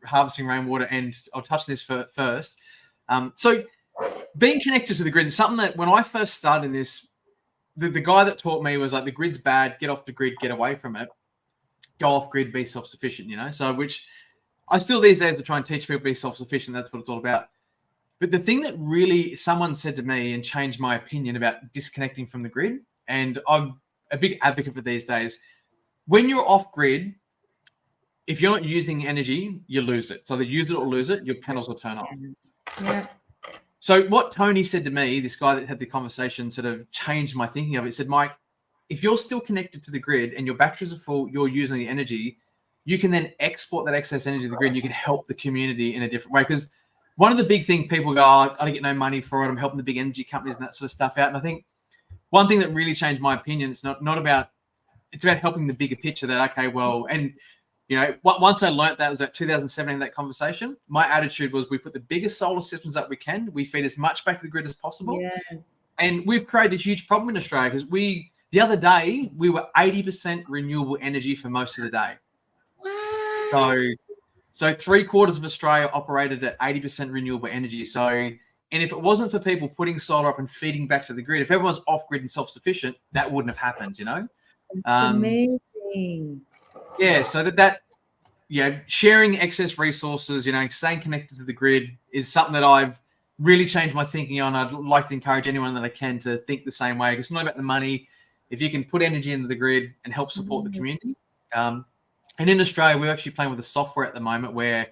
harvesting rainwater, and I'll touch this first. So being connected to the grid is something that when I first started this, the guy that taught me was like, the grid's bad, get off the grid, get away from it, go off grid, be self-sufficient, so which I still these days are trying to teach people to be self-sufficient. That's what it's all about. But the thing that really someone said to me and changed my opinion about disconnecting from the grid, and I'm a big advocate for these days, when you're off grid, if you're not using energy, you lose it. So they use it or lose it, your panels will turn off. Yeah. So what Tony said to me, this guy that had the conversation, sort of changed my thinking of it. He said, Mike, if you're still connected to the grid and your batteries are full, you're using the energy, you can then export that excess energy to the grid, and you can help the community in a different way. Because one of the big things people go, I don't get no money for it, I'm helping the big energy companies and that sort of stuff out. And I think one thing that really changed my opinion, it's about helping the bigger picture that, okay, well, and once I learned that, was at 2017, that conversation, my attitude was, we put the biggest solar systems that we can, we feed as much back to the grid as possible. Yes. And we've created a huge problem in Australia, because the other day, we were 80% renewable energy for most of the day. Wow. So 3/4 of Australia operated at 80% renewable energy. So, and if it wasn't for people putting solar up and feeding back to the grid, if everyone's off grid and self-sufficient, that wouldn't have happened, That's amazing. Yeah, so sharing excess resources, staying connected to the grid is something that I've really changed my thinking on. I'd like to encourage anyone that I can to think the same way. It's not about the money. If you can put energy into the grid and help support the community. And in Australia, we're actually playing with the software at the moment where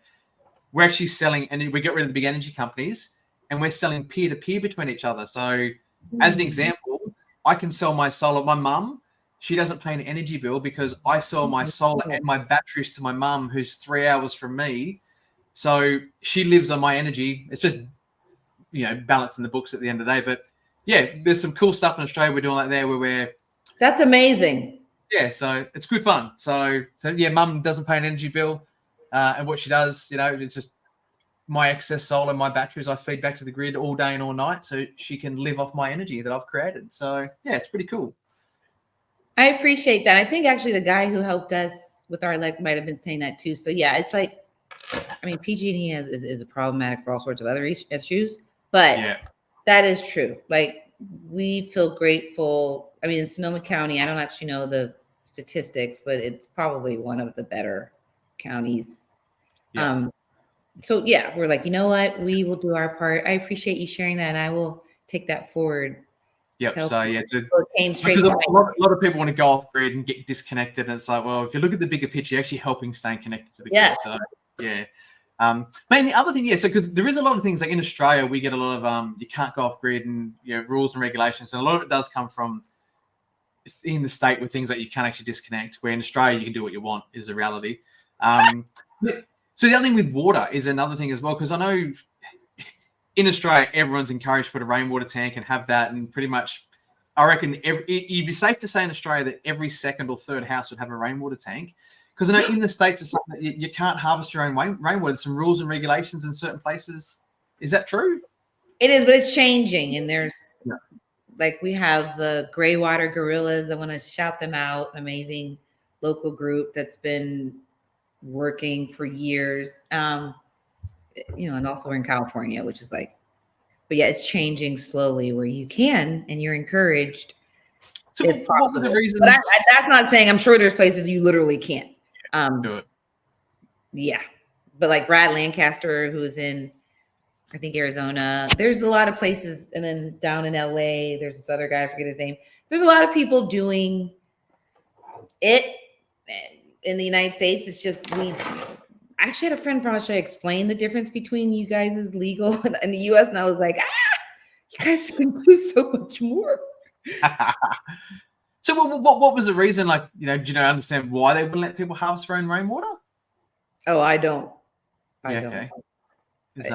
we're actually selling, and we get rid of the big energy companies, and we're selling peer-to-peer between each other. So as an example, I can sell my solar. My mum, she doesn't pay an energy bill because I sell my solar and my batteries to my mum, who's 3 hours from me. So she lives on my energy. It's just, balancing the books at the end of the day. But yeah, there's some cool stuff in Australia we're doing like there where that's amazing. Yeah, so it's good fun. So yeah, mum doesn't pay an energy bill, and what she does, it's just my excess solar, my batteries, I feed back to the grid all day and all night, so she can live off my energy that I've created. So yeah, it's pretty cool. I appreciate that. I think actually the guy who helped us with our elect might have been saying that too. So yeah, it's like, I mean, PG&E is problematic for all sorts of other issues, but that is true. Like, we feel grateful. I mean, in Sonoma County, I don't actually know the statistics, but it's probably one of the better counties. Yeah. So yeah, we're like, you know what? We will do our part. I appreciate you sharing that, and I will take that forward. Yep. So yeah, because a lot of people want to go off grid and get disconnected, and it's like, well, if you look at the bigger picture, you're actually helping staying connected to the grid. So yeah. Man, the other thing, so because there is a lot of things like in Australia, we get a lot of you can't go off grid and rules and regulations, and a lot of it does come from in the state with things that you can't actually disconnect. Where in Australia, you can do what you want is the reality. So the other thing with water is another thing as well, because I know in Australia, everyone's encouraged to put a rainwater tank and have that, and pretty much, I reckon you'd be safe to say in Australia that every second or third house would have a rainwater tank. Because I know in the States, it's something that you can't harvest your own rainwater. There's some rules and regulations in certain places. Is that true? It is, but it's changing. And there's like, we have the Gray Water Gorillas. I want to shout them out. Amazing local group that's been working for years. You know, and also we're in California, which is like, but yeah, it's changing slowly where you can, and you're encouraged. So what were the reasons? But that's not saying, I'm sure there's places you literally can't. Do it. Yeah. But like Brad Lancaster, who's in, I think, Arizona, there's a lot of places. And then down in LA, there's this other guy, I forget his name. There's a lot of people doing it in the United States. It's just, I actually had a friend from Australia explain the difference between you guys' legal and the US. And I was like, you guys can do so much more. So what was the reason? Like, do you understand why they wouldn't let people harvest their own rainwater? Oh, I don't. Okay. It's,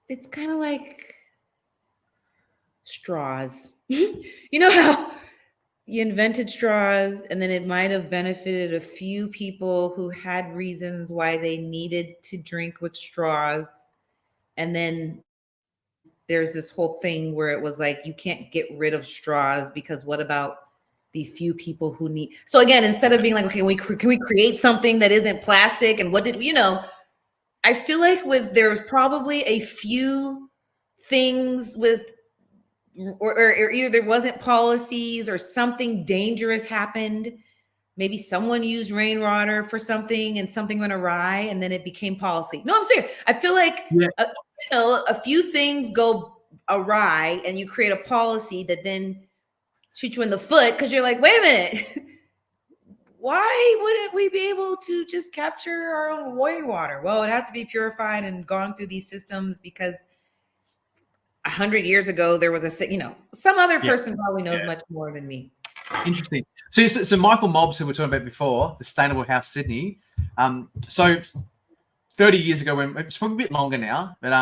it's kind of like straws. You know how you invented straws, and then it might have benefited a few people who had reasons why they needed to drink with straws. And then there's this whole thing where it was like, you can't get rid of straws because what about the few people who need? So again, instead of being like, okay, can we create something that isn't plastic? And what did I feel like there's probably a few things with, or either there wasn't policies or something dangerous happened. Maybe someone used rainwater for something and something went awry, and then it became policy. No, I'm serious. I feel like a few things go awry, and you create a policy that then shoots you in the foot because you're like, wait a minute, why wouldn't we be able to just capture our own rainwater? Well, it has to be purified and gone through these systems because 100 years ago there was some other person probably knows much more than me. Interesting. So Michael Mobbs, who we were talking about before, the Sustainable House Sydney. So 30 years ago, when it's probably a bit longer now, but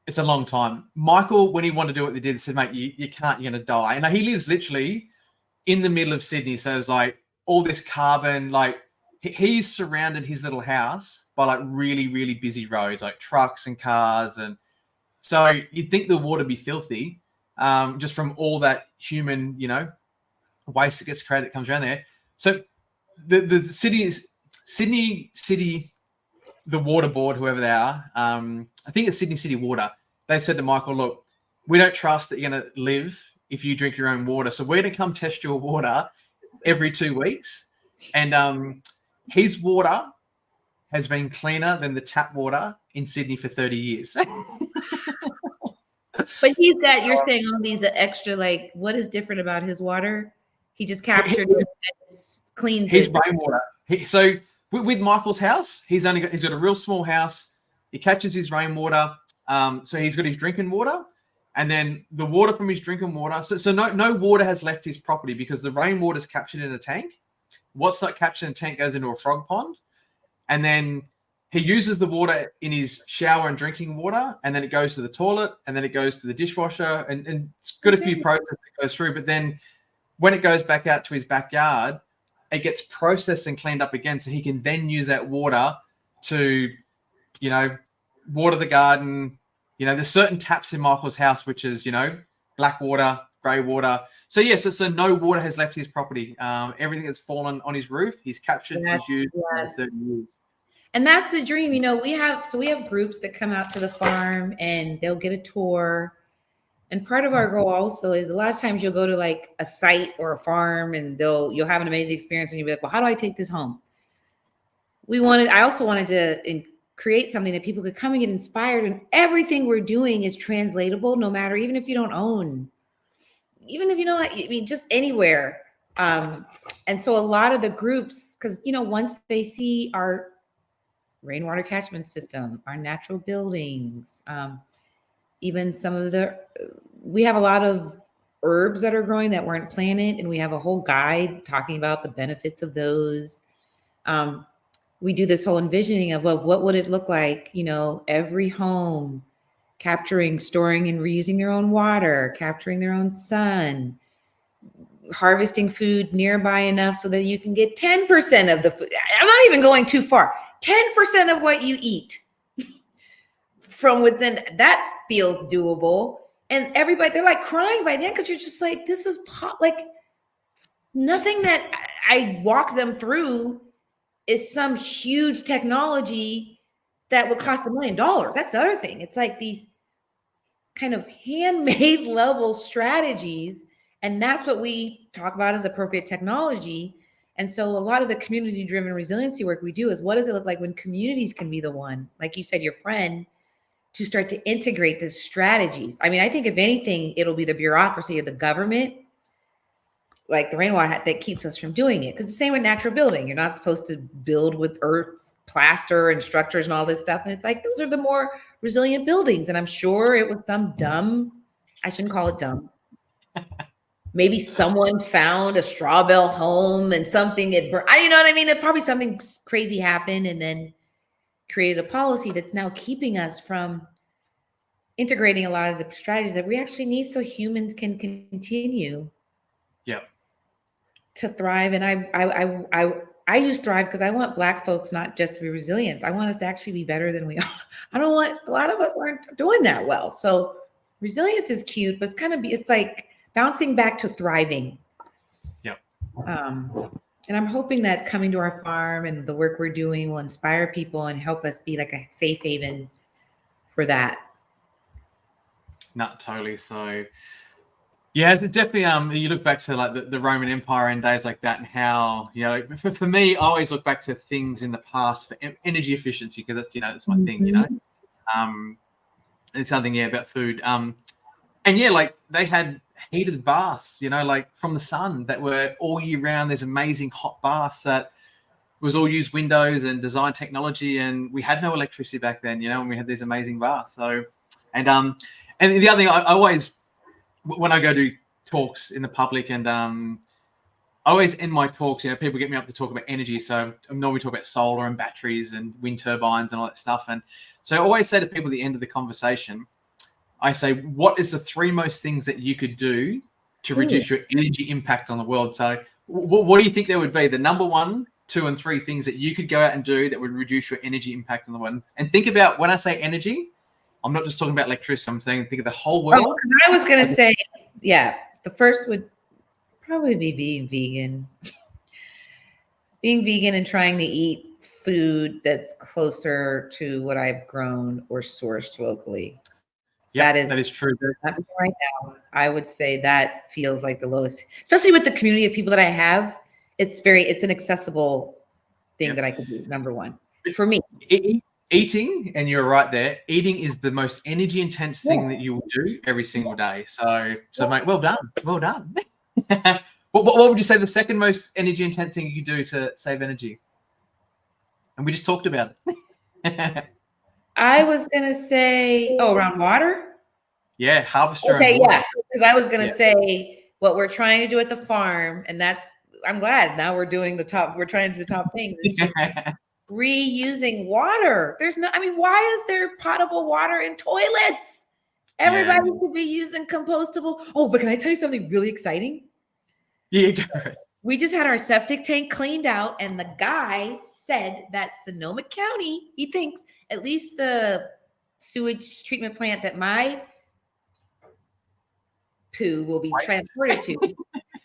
it's a long time. Michael, when he wanted to do what they did, said, "Mate, you can't. You're gonna die." And he lives literally in the middle of Sydney, so it's like all this carbon. Like he's surrounded his little house by like really, really busy roads, like trucks and cars, and so you'd think the water would be filthy, just from all that human, waste that gets created that comes around there. So the Sydney City, the water board, whoever they are, I think it's Sydney City Water. They said to Michael, look, we don't trust that you're going to live if you drink your own water. So we're going to come test your water every 2 weeks. And his water has been cleaner than the tap water in Sydney for 30 years. But you're saying all these extra, like, what is different about his water? He just captured clean his rainwater. So with Michael's house, he's got a real small house. He catches his rainwater. So he's got his drinking water, and then the water from his drinking water. So no water has left his property because the rainwater is captured in a tank. What's not captured in a tank goes into a frog pond, and then he uses the water in his shower and drinking water, and then it goes to the toilet, and then it goes to the dishwasher, and it's got a few processes that goes through. But then when it goes back out to his backyard, it gets processed and cleaned up again, so he can then use that water to, water the garden. There's certain taps in Michael's house, which is, black water, grey water. So so no water has left his property. Everything that's fallen on his roof, he's captured, he's used for 30 years. And that's the dream. We have groups that come out to the farm and they'll get a tour. And part of our goal also is a lot of times you'll go to like a site or a farm and you'll have an amazing experience and you'll be like, well, how do I take this home? I also wanted to create something that people could come and get inspired, and everything we're doing is translatable, no matter, even if you don't own, even if just anywhere. And so a lot of the groups, because, once they see our rainwater catchment system, our natural buildings, even some of we have a lot of herbs that are growing that weren't planted, and we have a whole guide talking about the benefits of those. we do this whole envisioning of, well, what would it look like, every home capturing, storing, and reusing their own water, capturing their own sun, harvesting food nearby enough so that you can get 10% of the food. I'm not even going too far. 10% of what you eat from within, that feels doable. And everybody, they're like crying by then because you're just like, this is like nothing that I walk them through is some huge technology that would cost $1 million. That's the other thing. It's like these kind of handmade level strategies. And that's what we talk about as appropriate technology. And so a lot of the community driven resiliency work we do is, what does it look like when communities can be the one, like you said, your friend, to start to integrate these strategies? I mean, I think if anything, it'll be the bureaucracy of the government, like the rainwater hat, that keeps us from doing it. Because the same with natural building. You're not supposed to build with earth, plaster, and structures and all this stuff. And it's like, those are the more resilient buildings. And I'm sure it was some dumb, I shouldn't call it dumb. Maybe someone found a straw bale home and something had burned. You know what I mean? It probably something crazy happened and then created a policy that's now keeping us from integrating a lot of the strategies that we actually need so humans can continue to thrive. And I use thrive because I want Black folks not just to be resilient. I want us to actually be better than we are. I don't want, a lot of us aren't doing that well. So resilience is cute, but it's like bouncing back to thriving. And I'm hoping that coming to our farm and the work we're doing will inspire people and help us be like a safe haven for that. Not totally. So yeah, it's definitely, you look back to like the Roman Empire and days like that, and how, for me, I always look back to things in the past for energy efficiency, because that's, that's my thing, it's something, about food. And like they had heated baths, like from the sun, that were all year round. There's amazing hot baths that was all used windows and design technology, and we had no electricity back then, and we had these amazing baths. So, and the other thing I always, when I go to talks in the public, and I always end my talks, people get me up to talk about energy. So I normally talk about solar and batteries and wind turbines and all that stuff. And so I always say to people at the end of the conversation, I say, what is the 3 most things that you could do to reduce your energy impact on the world? So what do you think there would be? The number 1, 2, and 3 things that you could go out and do that would reduce your energy impact on the world. And think about, when I say energy, I'm not just talking about electricity. I'm saying think of the whole world. Oh, I was going to say, the first would probably be being vegan. Being vegan and trying to eat food that's closer to what I've grown or sourced locally. Yeah, that is true. Right now, I would say that feels like the lowest, especially with the community of people that I have. It's an accessible thing that I could do. Number 1 for me. Eating, and you're right there, eating is the most energy intense thing that you will do every single day. So mate, well done. What would you say the second most energy intense thing you do to save energy? And we just talked about it. I was gonna say, around water. Yeah, harvest your own water. Yeah, because I was gonna say what we're trying to do at the farm, and I'm glad now we're doing we're trying to do the top things. It's just reusing water. Why is there potable water in toilets? Everybody could be using compostable. Oh, but can I tell you something really exciting? Yeah, go ahead. We just had our septic tank cleaned out, and the guy said that Sonoma County, he thinks at least the sewage treatment plant that my poo will be transported to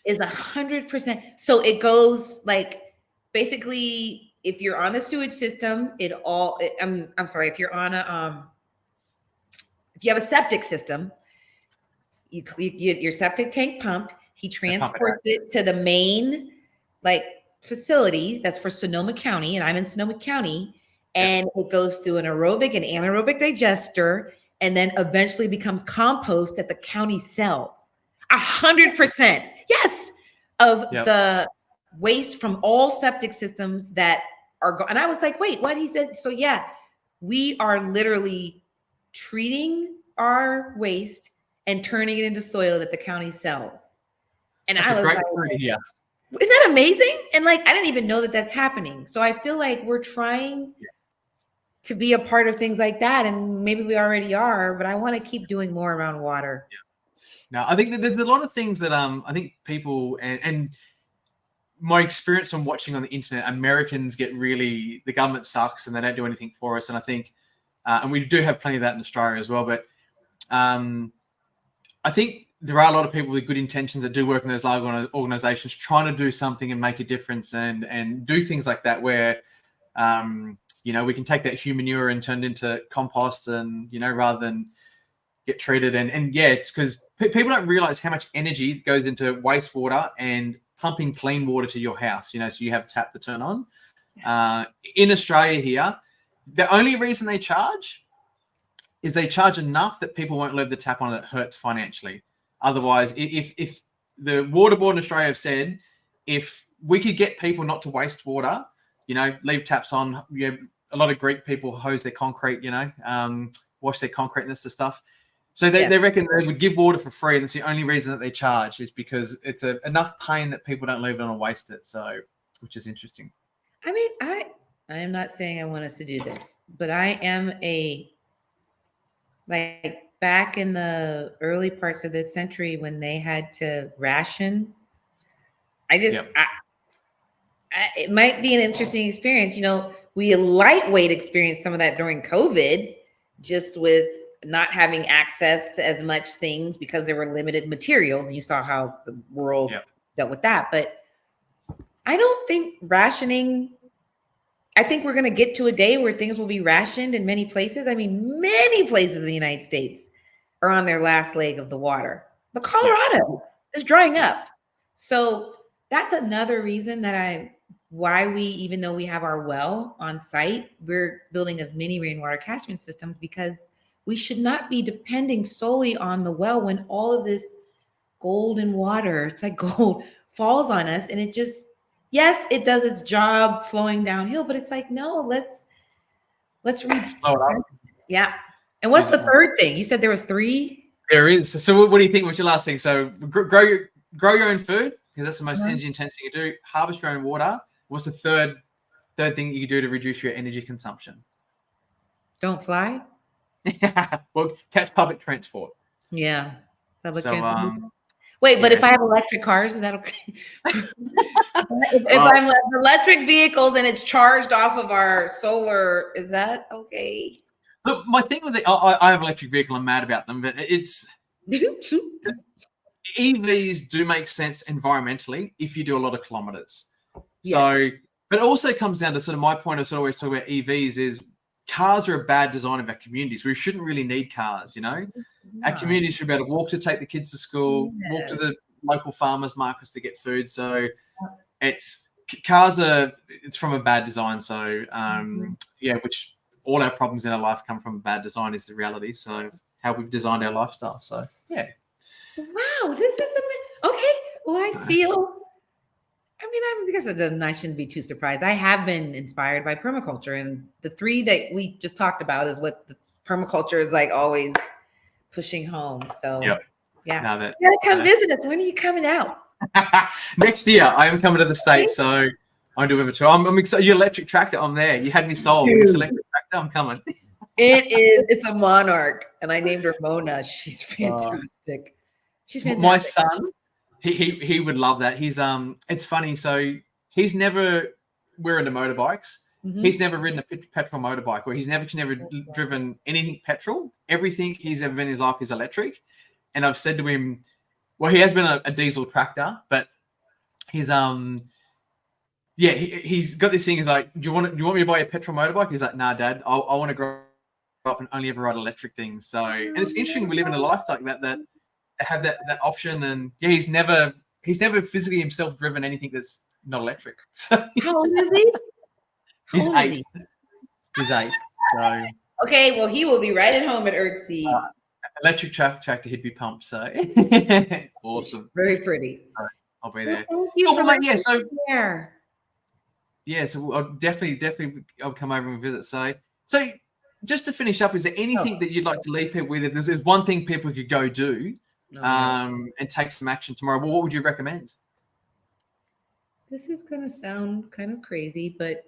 is 100%. So it goes like, basically, if you're on the sewage system, I'm sorry, if you're on if you have a septic system, your septic tank pumped, he transports it to the main facility that's for Sonoma County, and I'm in Sonoma County, and it goes through an aerobic and anaerobic digester, and then eventually becomes compost that the county sells. 100%, yes, of the waste from all septic systems that are and I was like, wait, what? He said, so we are literally treating our waste and turning it into soil that the county sells. And that's I was a great like, point here. Isn't that amazing? And like, I didn't even know that that's happening. So I feel like we're trying to be a part of things like that. And maybe we already are, but I want to keep doing more around water. Now, I think that there's a lot of things that I think people and my experience on watching on the internet, Americans get really, the government sucks and they don't do anything for us. And I think, and we do have plenty of that in Australia as well, but I think there are a lot of people with good intentions that do work in those large organizations trying to do something and make a difference and do things like that where, you know, we can take that human manure and turn it into compost and, you know, rather than get treated. And yeah, it's because people don't realize how much energy goes into wastewater and pumping clean water to your house, you know, so you have a tap to turn on. In Australia here, the only reason they charge is they charge enough that people won't leave the tap on and it hurts financially. Otherwise, if the water board in Australia have said, if we could get people not to waste water, you know, leave taps on, you know, a lot of Greek people hose their concrete, you know, wash their concrete and this stuff. So they reckon they would give water for free, and that's the only reason that they charge is because it's enough pain that people don't leave it on and waste it. So, which is interesting. I mean, I am not saying I want us to do this, but I am like back in the early parts of this century when they had to ration. It might be an interesting experience. You know, we lightweight experienced some of that during COVID, just with not having access to as much things because there were limited materials. And you saw how the world dealt with that. But I don't think rationing, I think we're going to get to a day where things will be rationed in many places. I mean, many places in the United States are on their last leg of the water. But Colorado is drying up. So that's another reason that why we, even though we have our well on site, we're building as many rainwater catchment systems, because we should not be depending solely on the well when all of this golden water, it's like gold, falls on us. And it just, yes, it does its job flowing downhill, but it's like, no, let's read. Yeah. And what's the third thing? You said there was 3? There is. So what do you think was your last thing? So grow your own food, because that's the most energy intensive thing you do. Harvest your own water. What's the third thing you can do to reduce your energy consumption? Don't fly. Well, catch public transport. Yeah. Public transport. Wait, but if I have electric cars, is that okay? if I'm electric vehicles and it's charged off of our solar, is that okay? Look, my thing with I have an electric vehicle. I'm mad about them, but it's EVs do make sense environmentally if you do a lot of kilometers. So, but it also comes down to sort of my point of sort of always talking about EVs is cars are a bad design of our communities. We shouldn't really need cars, you know. Our communities should be able to walk to take the kids to school, walk to the local farmers markets to get food. So it's from a bad design. So which all our problems in our life come from bad design is the reality. So how we've designed our lifestyle. So Wow, this is okay. Well, I feel. I guess I shouldn't be too surprised. I have been inspired by permaculture, and the 3 that we just talked about is what the permaculture is like always pushing home. So you gotta come visit us. When are you coming out? Next year, I am coming to the States, so I'm doing a tour. I'm excited. Your electric tractor, I'm there. You had me sold. This electric tractor, I'm coming. It's a Monarch, and I named her Mona. She's fantastic. She's fantastic. My son, he would love that. He's it's funny. So we're into motorbikes. Mm-hmm. He's never ridden a petrol motorbike, or he's never driven anything petrol. Everything he's ever been in his life is electric. And I've said to him, well, he has been a diesel tractor, but he's he's got this thing. He's like, do you want me to buy a petrol motorbike? He's like, nah, Dad, I want to grow up and only ever ride electric things. So, and it's interesting we live in a life like that have that option. And he's never physically himself driven anything that's not electric. So, how old is he? He's 8. He's 8. So okay, well, he will be right at home at EARTHseed. Electric tractor, he'd be pumped. So awesome. Very pretty. Right, I'll be there. Well, thank you so so I'll definitely I'll come over and visit. So just to finish up, is there anything that you'd like to leave people with? If there's one thing people could go do and take some action tomorrow, well, what would you recommend? this is going to sound kind of crazy, but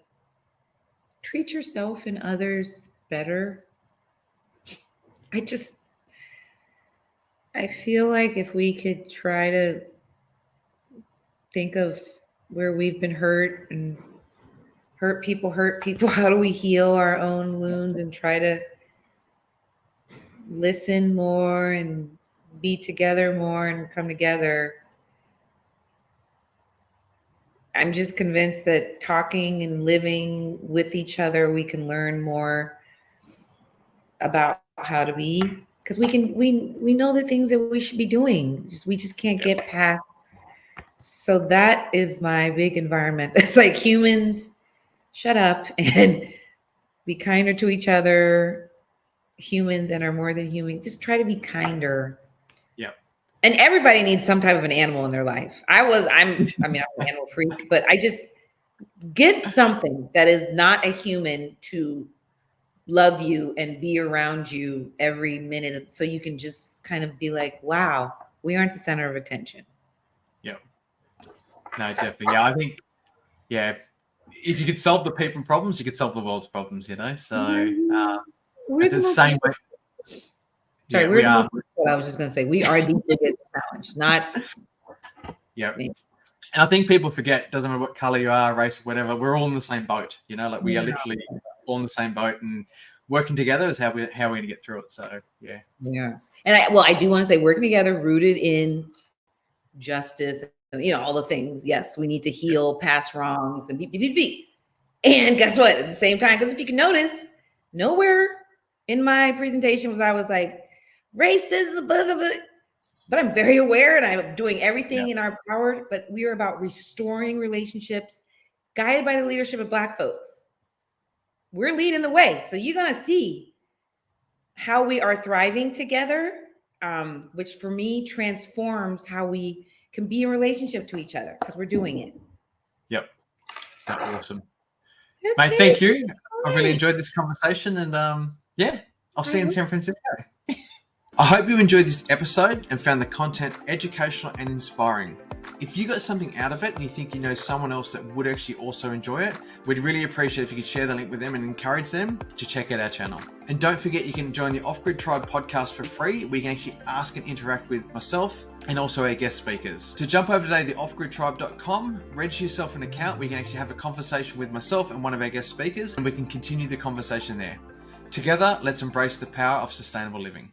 treat yourself and others better. I feel like if we could try to think of where we've been hurt and hurt people, how do we heal our own wounds and try to listen more and be together more and come together. I'm just convinced that talking and living with each other, we can learn more about how to be, because we know the things that we should be doing. We just can't get past. So that is my big environment. It's like, humans, shut up and be kinder to each other. Humans and are more than human. Just try to be kinder. Yeah. And everybody needs some type of an animal in their life. I'm an animal freak, but I just get something that is not a human to love you and be around you every minute, so you can just kind of be like, wow, we aren't the center of attention. Yeah. No, definitely. Yeah, I think, if you could solve the people problems, you could solve the world's problems, So it's the same way. Sorry, we are. What I was just going to say, we are the biggest challenge, not. Yeah. And I think people forget, doesn't matter what color you are, race, whatever, we're all in the same boat, like we are literally all in the same boat, and working together is how we're going to get through it. So, yeah. Yeah. And I do want to say, working together, rooted in justice, all the things. Yes, we need to heal past wrongs and be. And guess what? At the same time, because if you can notice, nowhere in my presentation was I was like, racism, blah, blah, blah. But I'm very aware and I'm doing everything in our power. But we are about restoring relationships guided by the leadership of Black folks. We're leading the way. So you're going to see how we are thriving together, which for me transforms how we can be in relationship to each other, because we're doing it. Yep. That's awesome. Okay. Mate, thank you. I really enjoyed this conversation, and I'll see you in San Francisco. I hope you enjoyed this episode and found the content educational and inspiring. If you got something out of it and you think you know someone else that would actually also enjoy it, we'd really appreciate if you could share the link with them and encourage them to check out our channel. And don't forget, you can join the Off-Grid Tribe podcast for free, where you can actually ask and interact with myself and also our guest speakers. So jump over today to offgridtribe.com, register yourself an account where you can actually have a conversation with myself and one of our guest speakers, and we can continue the conversation there. Together, let's embrace the power of sustainable living.